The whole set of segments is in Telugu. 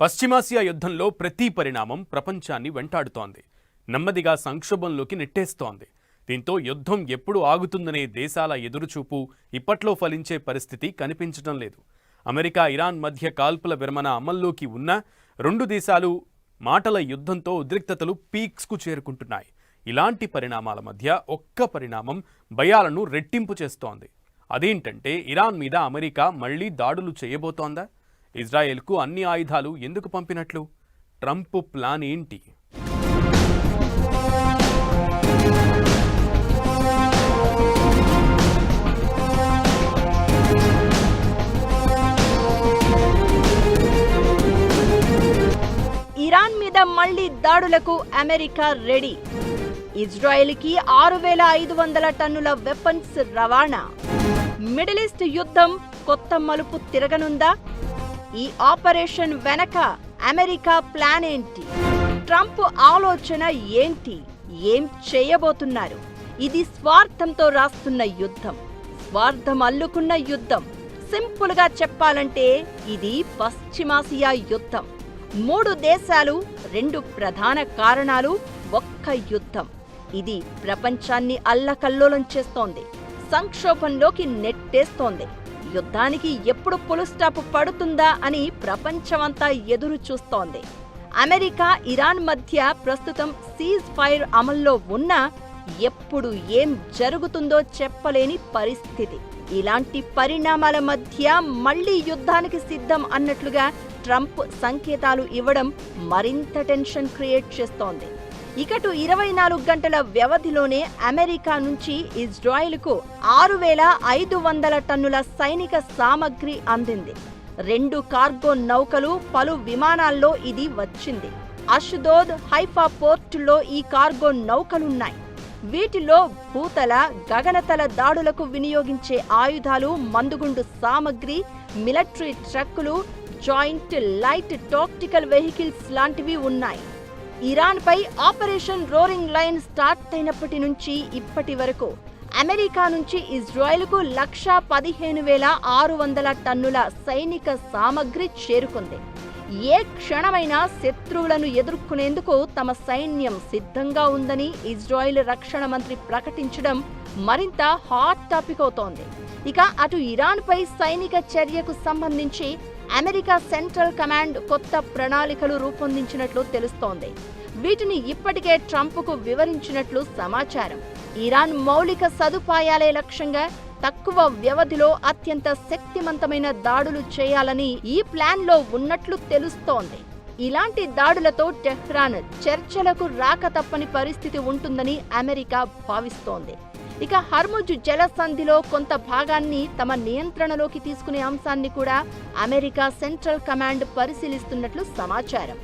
పశ్చిమాసియా యుద్ధంలో ప్రతి పరిణామం ప్రపంచాన్ని వెంటాడుతోంది. నెమ్మదిగా సంక్షోభంలోకి నెట్టేస్తోంది. దీంతో యుద్ధం ఎప్పుడు ఆగుతుందనే దేశాల ఎదురుచూపు ఇప్పట్లో ఫలించే పరిస్థితి కనిపించడం లేదు. అమెరికా ఇరాన్ మధ్య కాల్పుల విరమణ అమల్లోకి ఉన్న రెండు దేశాలు మాటల యుద్ధంతో ఉద్రిక్తతలు పీక్స్కు చేరుకుంటున్నాయి. ఇలాంటి పరిణామాల మధ్య ఒక్క పరిణామం భయాలను రెట్టింపు చేస్తోంది. అదేంటంటే ఇరాన్ మీద అమెరికా మళ్లీ దాడులు చేయబోతోందా? ఇజ్రాయెల్కు అన్ని ఆయుధాలు ఎందుకు పంపినట్లు? ట్రంప్ ప్లాన్ ఏంటి? ఇరాన్ మీద మళ్లీ దాడులకు అమెరికా రెడీ. ఇజ్రాయెల్కి 6500 టన్నుల వెపన్స్ రవాణా. మిడిల్ ఈస్ట్ యుద్ధం కొత్త మలుపు తిరగనుందా? ఈ ఆపరేషన్ వెనక అమెరికా ప్లాన్ ఏంటి? ట్రంప్ ఆలోచన ఏంటి? ఏం చేయబోతున్నారు? ఇది స్వార్థంతో రాస్తున్న యుద్ధం, స్వార్థం అల్లుకున్న యుద్ధం. సింపుల్ గా చెప్పాలంటే ఇది పశ్చిమాసియా యుద్ధం. 3 దేశాలు, 2 ప్రధాన కారణాలు, ఒక్క యుద్ధం. ఇది ప్రపంచాన్ని అల్లకల్లోలం చేస్తోంది, సంక్షోభంలోకి నెట్టేస్తోంది. యుద్ధానికి ఎప్పుడు ఫుల్ స్టాప్ పడుతుందా అని ప్రపంచమంతా ఎదురు చూస్తోంది. అమెరికా ఇరాన్ మధ్య ప్రస్తుతం సీజ్ ఫైర్ అమల్లో ఉన్నా ఎప్పుడు ఏం జరుగుతుందో చెప్పలేని పరిస్థితి. ఇలాంటి పరిణామాల మధ్య మళ్లీ యుద్ధానికి సిద్ధం అన్నట్లుగా ట్రంప్ సంకేతాలు ఇవ్వడం మరింత టెన్షన్ క్రియేట్ చేస్తోంది. ఇకటు 24 గంటల వ్యవధిలోనే అమెరికా నుంచి ఇజ్రాయెల్కు 6500 టన్నుల సైనిక సామగ్రి అందింది. 2 కార్గో నౌకలు, పలు విమానాల్లో ఇది వచ్చింది. అష్దోద్, హైఫా పోర్టుల్లో ఈ కార్గో నౌకలున్నాయి. వీటిలో భూతల, గగనతల దాడులకు వినియోగించే ఆయుధాలు, మందుగుండు సామగ్రి, మిలిటరీ ట్రక్కులు, జాయింట్ లైట్ టాక్టికల్ వెహికల్స్ లాంటివి ఉన్నాయి. ఇరాన్పై ఆపరేషన్ రోరింగ్ లైన్ స్టార్ట్ అయినప్పటి నుంచి ఇప్పటి వరకు అమెరికా నుంచి ఇజ్రాయెల్కు 115,600 టన్నుల సైనిక సామగ్రి చేరుకుంది. ఏ క్షణమైనా శత్రువులను ఎదుర్కొనేందుకు తమ సైన్యం సిద్ధంగా ఉందని ఇజ్రాయెల్ రక్షణ మంత్రి ప్రకటించడం మరింత హాట్ టాపిక్ అవుతోంది. ఇక అటు ఇరాన్పై సైనిక చర్యకు సంబంధించి అమెరికా సెంట్రల్ కమాండ్ కొత్త ప్రణాళికలు రూపొందించినట్లు తెలుస్తోంది. వీటిని ఇప్పటికే ట్రంప్కు వివరించినట్లు సమాచారం. ఇరాన్ మౌలిక సదుపాయాలే లక్ష్యంగా తక్కువ వ్యవధిలో అత్యంత శక్తివంతమైన దాడులు చేయాలని ఈ ప్లాన్లో ఉన్నట్లు తెలుస్తోంది. ఇలాంటి దాడులతో టెహ్రాన్ చర్చలకు రాక తప్పని పరిస్థితి ఉంటుందని అమెరికా భావిస్తోంది. ఇక హర్ముజ్ జలసంధిలో కొంత భాగాన్ని తమ నియంత్రణలోకి తీసుకునే అంశాన్ని కూడా అమెరికా సెంట్రల్ కమాండ్ పరిశీలిస్తున్నట్లు సమాచారం.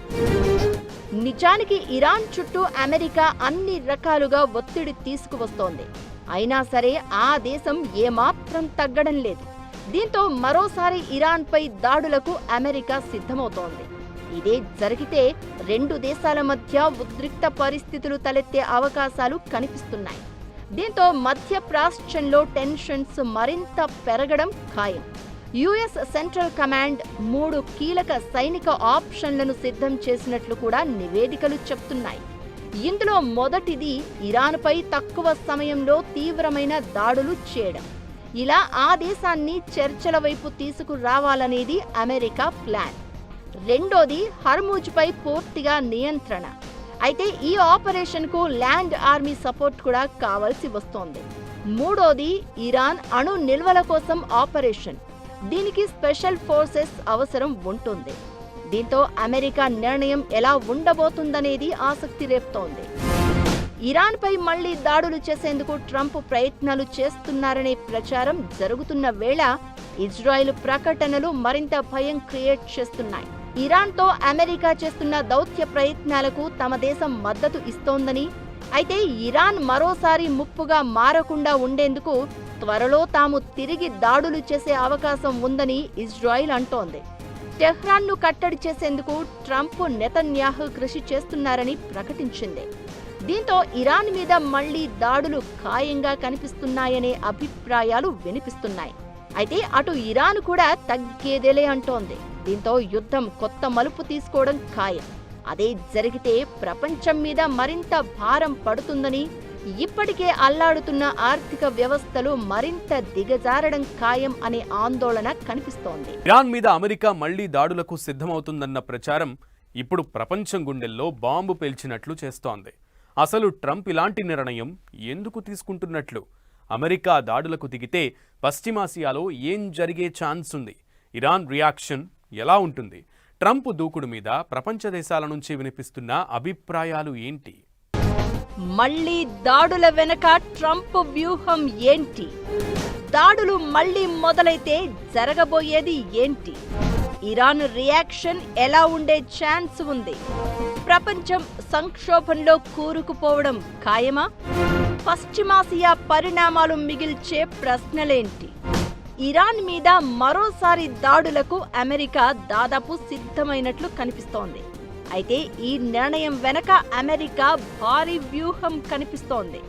నిజానికి ఇరాన్ చుట్టూ అమెరికా అన్ని రకాలుగా ఒత్తిడి తీసుకువస్తోంది. అయినా సరే ఆ దేశం ఏమాత్రం తగ్గడం లేదు. దీంతో మరోసారి ఇరాన్పై దాడులకు అమెరికా సిద్ధమవుతోంది. ఇదే జరిగితే 2 దేశాల మధ్య ఉద్రిక్త పరిస్థితులు తలెత్తే అవకాశాలు కనిపిస్తున్నాయి. దీంతో మధ్య ప్రాచ్యంలో టెన్షన్స్ మరింత పెరగడం ఖాయం. యుఎస్ సెంట్రల్ కమాండ్ 3 కీలక సైనిక ఆప్షన్లను సిద్ధం చేసినట్లు కూడా నివేదికలు చెప్తున్నాయి. ఇందులో మొదటిది ఇరాన్పై తక్కువ సమయంలో తీవ్రమైన దాడులు చేయడం. ఇలా ఆ దేశాన్ని చర్చల వైపు తీసుకురావాలనేది అమెరికా ప్లాన్. రెండోది హర్ముజ్పై పూర్తిగా నియంత్రణ. అయితే ఈ ఆపరేషన్కు ల్యాండ్ ఆర్మీ సపోర్ట్ కూడా కావాల్సి వస్తోంది. మూడోది ఇరాన్ అణు నిల్వల కోసం ఆపరేషన్. దీనికి స్పెషల్ ఫోర్సెస్ అవసరం ఉంటుంది. దీంతో అమెరికా నిర్ణయం ఎలా ఉండబోతుందనేది ఆసక్తి రేపుతోంది. ఇరాన్పై మళ్లీ దాడులు చేసేందుకు ట్రంప్ ప్రయత్నాలు చేస్తున్నారనే ప్రచారం జరుగుతున్న వేళ ఇజ్రాయెల్ ప్రకటనలు మరింత భయం క్రియేట్ చేస్తున్నాయి. ఇరాన్తో అమెరికా చేస్తున్న దౌత్య ప్రయత్నాలకు తమ దేశం మద్దతు ఇస్తోందని, అయితే ఇరాన్ మరోసారి ముప్పుగా మారకుండా ఉండేందుకు త్వరలో తాము తిరిగి దాడులు చేసే అవకాశం ఉందని ఇజ్రాయెల్ అంటోంది. టెహ్రాన్ను కట్టడి చేసేందుకు ట్రంప్, నెతన్యాహు కృషి చేస్తున్నారని ప్రకటించింది. దీంతో ఇరాన్ మీద మళ్లీ దాడులు ఖాయంగా కనిపిస్తున్నాయనే అభిప్రాయాలు వినిపిస్తున్నాయి. అయితే అటు ఇరాన్ కూడా తగ్గేదేలే అంటోంది. దీంతో యుద్ధం కొత్త మలుపు తీసుకోవడం ఖాయం. అదే జరిగితే ప్రపంచం మీద మరింత భారం పడుతుందని, ఇప్పటికే అల్లాడుతున్న ఆర్థిక వ్యవస్థలు మరింత దిగజారడం ఖాయం అనే ఆందోళన కనిపిస్తోంది. ఇరాన్ మీద అమెరికా మళ్లీ దాడులకు సిద్ధమవుతుందన్న ప్రచారం ఇప్పుడు ప్రపంచం గుండెల్లో బాంబు పేల్చినట్లు చేస్తోంది. అసలు ట్రంప్ ఇలాంటి నిర్ణయం ఎందుకు తీసుకుంటున్నట్లు? అమెరికా దాడులకు దిగితే పశ్చిమాసియాలో ఏం జరిగే ఛాన్స్ ఉంది? ఇరాన్ రియాక్షన్ ఎలా ఉంటుంది? ట్రంప్ దూకుడు మీద ప్రపంచ దేశాల నుంచి వినిపిస్తున్న అభిప్రాయాలు ఏంటి? మళ్లీ దాడుల వెనక ట్రంప్ వ్యూహం ఏంటి? దాడులు మళ్లీ మొదలైతే జరగబోయేది ఏంటి? ఇరాన్ రియాక్షన్ ఎలా ఉండే ఛాన్స్ ఉంది? ప్రపంచం సంక్షోభంలో కూరుకుపోవడం ఖాయమా? పశ్చిమాసియా పరిణామాలు మిగిల్చే ప్రశ్నలేంటి? ఇరాన్ మీద మరోసారి దాడులకు అమెరికా దాదాపు సిద్ధమైనట్లు కనిపిస్తోంది. అయితే ఈ నిర్ణయం వెనక అమెరికా భారీ వ్యూహం కనిపిస్తోంది.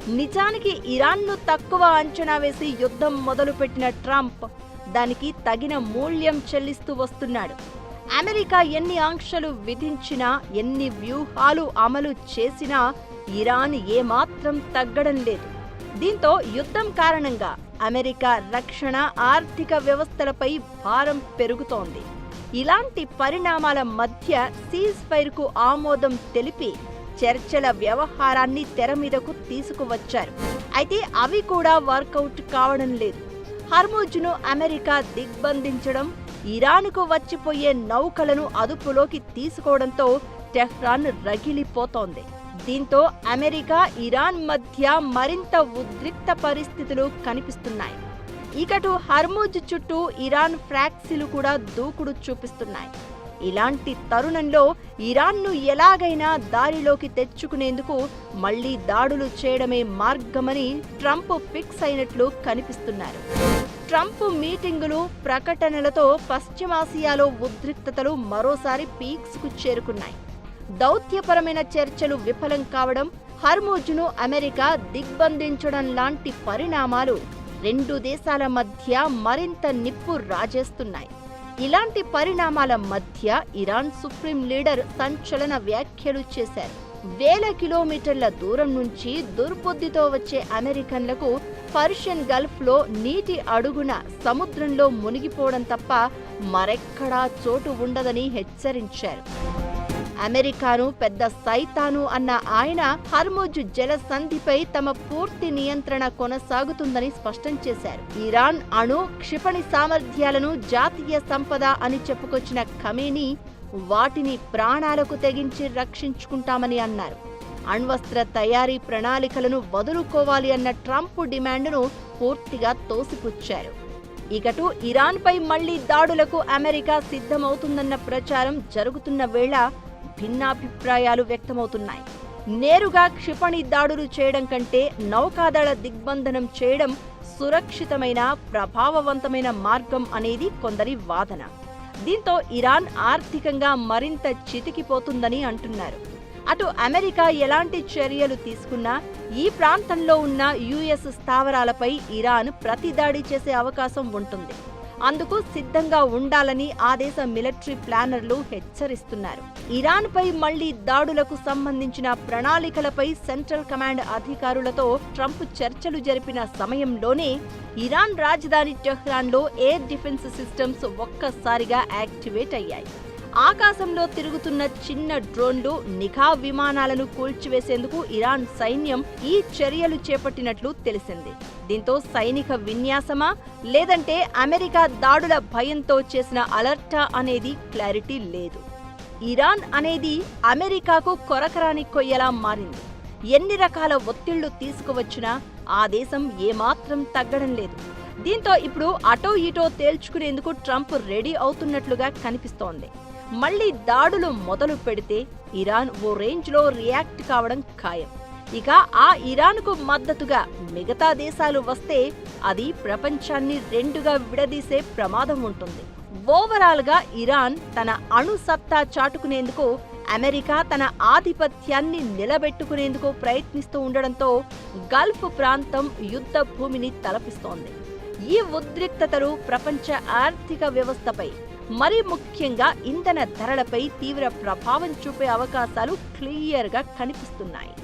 నిజానికి ఇరాన్ను తక్కువ అంచనా వేసి యుద్ధం మొదలుపెట్టిన ట్రంప్ దానికి తగిన మూల్యం చెల్లిస్తూ వస్తున్నాడు. అమెరికా ఎన్ని ఆంక్షలు విధించినా, ఎన్ని వ్యూహాలు అమలు చేసినా ఇరాన్ ఏమాత్రం తగ్గడం లేదు. దీంతో యుద్ధం కారణంగా అమెరికా రక్షణ, ఆర్థిక వ్యవస్థలపై భారం పెరుగుతోంది. ఇలాంటి పరిణామాల మధ్య సీజ్ ఫైర్కు ఆమోదం తెలిపి చర్చల వ్యవహారాన్ని తెర మీదకు తీసుకువచ్చారు. అయితే అవి కూడా వర్కౌట్ కావడం లేదు. హర్ముజ్ను అమెరికా దిగ్బంధించడం, ఇరాన్కు వచ్చిపోయే నౌకలను అదుపులోకి తీసుకోవడంతో టెహ్రాన్ రగిలిపోతోంది. దీంతో అమెరికా, ఇరాన్ మధ్య మరింత ఉద్రిక్త పరిస్థితులు కనిపిస్తున్నాయి. ఇకటు హర్ముజ్ చుట్టూ ఇరాన్ ఫ్రాక్సీలు కూడా దూకుడు చూపిస్తున్నాయి. ఇలాంటి తరుణంలో ఇరాన్ను ఎలాగైనా దారిలోకి తెచ్చుకునేందుకు మళ్లీ దాడులు చేయడమే మార్గమని ట్రంప్ ఫిక్స్ అయినట్లు కనిపిస్తున్నారు. ట్రంప్ మీటింగులు, ప్రకటనలతో పశ్చిమాసియాలో ఉద్రిక్తతలు మరోసారి పీక్స్కు చేరుకున్నాయి. దౌత్యపరమైన చర్చలు విఫలం కావడం, హర్ముజ్ను అమెరికా దిగ్బంధించడం లాంటి పరిణామాలు రెండు దేశాల మధ్య మరింత నిప్పు రాజేస్తున్నాయి. ఇలాంటి పరిణామాల మధ్య ఇరాన్ సుప్రీం లీడర్ సంచలన వ్యాఖ్యలు చేశారు. వేల కిలోమీటర్ల దూరం నుంచి దుర్బుద్ధితో వచ్చే అమెరికన్లకు పర్షియన్ గల్ఫ్లో నీటి అడుగున సముద్రంలో మునిగిపోవడం తప్ప మరెక్కడా చోటు ఉండదని హెచ్చరించారు. అమెరికాను పెద్ద సైతాను అన్న ఆయన హర్ముజ్ జలసంధిపై తమ పూర్తి నియంత్రణ కొనసాగుతుందని స్పష్టం చేశారు. ఇరాన్ అణు, క్షిపణి సామర్థ్యాలను జాతీయ సంపద అని చెప్పుకొచ్చిన ఖమేనీ వాటిని ప్రాణాలకు తెగించి రక్షించుకుంటామని అన్నారు. అణ్వస్త్ర తయారీ ప్రణాళికలను వదులుకోవాలి అన్న ట్రంప్ డిమాండ్ను పూర్తిగా తోసిపుచ్చారు. ఇకటు ఇరాన్పై మళ్లీ దాడులకు అమెరికా సిద్ధమవుతుందన్న ప్రచారం జరుగుతున్న వేళ భిన్నాభిప్రాయాలు వ్యక్తమవుతున్నాయి. నేరుగా క్షిపణి దాడులు చేయడం కంటే నౌకాదళ దిగ్బంధనం చేయడం సురక్షితమైన, ప్రభావవంతమైన మార్గం అనేది కొందరి వాదన. దీంతో ఇరాన్ ఆర్థికంగా మరింత చితికిపోతుందని అంటున్నారు. అటు అమెరికా ఎలాంటి చర్యలు తీసుకున్నా ఈ ప్రాంతంలో ఉన్న యుఎస్ స్థావరాలపై ఇరాన్ ప్రతిదాడి చేసే అవకాశం ఉంటుంది. అందుకు సిద్ధంగా ఉండాలని ఆ దేశ మిలిటరీ ప్లానర్లు హెచ్చరిస్తున్నారు. ఇరాన్పై మళ్లీ దాడులకు సంబంధించిన ప్రణాళికలపై సెంట్రల్ కమాండ్ అధికారులతో ట్రంప్ చర్చలు జరిపిన సమయంలోనే ఇరాన్ రాజధాని టెహ్రాన్లో ఎయిర్ డిఫెన్స్ సిస్టమ్స్ ఒక్కసారిగా యాక్టివేట్ అయ్యాయి. ఆకాశంలో తిరుగుతున్న చిన్న డ్రోన్లు, నిఘా విమానాలను కూల్చివేసేందుకు ఇరాన్ సైన్యం ఈ చర్యలు చేపట్టినట్లు తెలిసింది. దీంతో సైనిక విన్యాసమా లేదంటే అమెరికా దాడుల భయంతో చేసిన అలర్టా అనేది క్లారిటీ లేదు. ఇరాన్ అనేది అమెరికాకు కొరకరాని కొయ్యలా మారింది. ఎన్ని రకాల ఒత్తిళ్లు తీసుకువచ్చినా ఆ దేశం ఏమాత్రం తగ్గడం లేదు. దీంతో ఇప్పుడు అటో ఇటో తేల్చుకునేందుకు ట్రంప్ రెడీ అవుతున్నట్లుగా కనిపిస్తోంది. మళ్లీ దాడులు మొదలు పెడితే ఇరాన్ ఓ రేంజ్లో రియాక్ట్ కావడం ఖాయం. ఇక ఆ ఇరాన్కు మద్దతుగా మిగతా దేశాలు వస్తే అది ప్రపంచాన్ని రెండుగా విడదీసే ప్రమాదం ఉంటుంది. ఓవరాల్గా ఇరాన్ తన అణు సత్తా చాటుకునేందుకు, అమెరికా తన ఆధిపత్యాన్ని నిలబెట్టుకునేందుకు ప్రయత్నిస్తూ ఉండడంతో గల్ఫ్ ప్రాంతం యుద్ధ భూమిని తలపిస్తోంది. ఈ ఉద్రిక్తతలు ప్రపంచ ఆర్థిక వ్యవస్థపై, మరీ ముఖ్యంగా ఇంధన ధరలపై తీవ్ర ప్రభావం చూపే అవకాశాలు క్లియర్గా కనిపిస్తున్నాయి.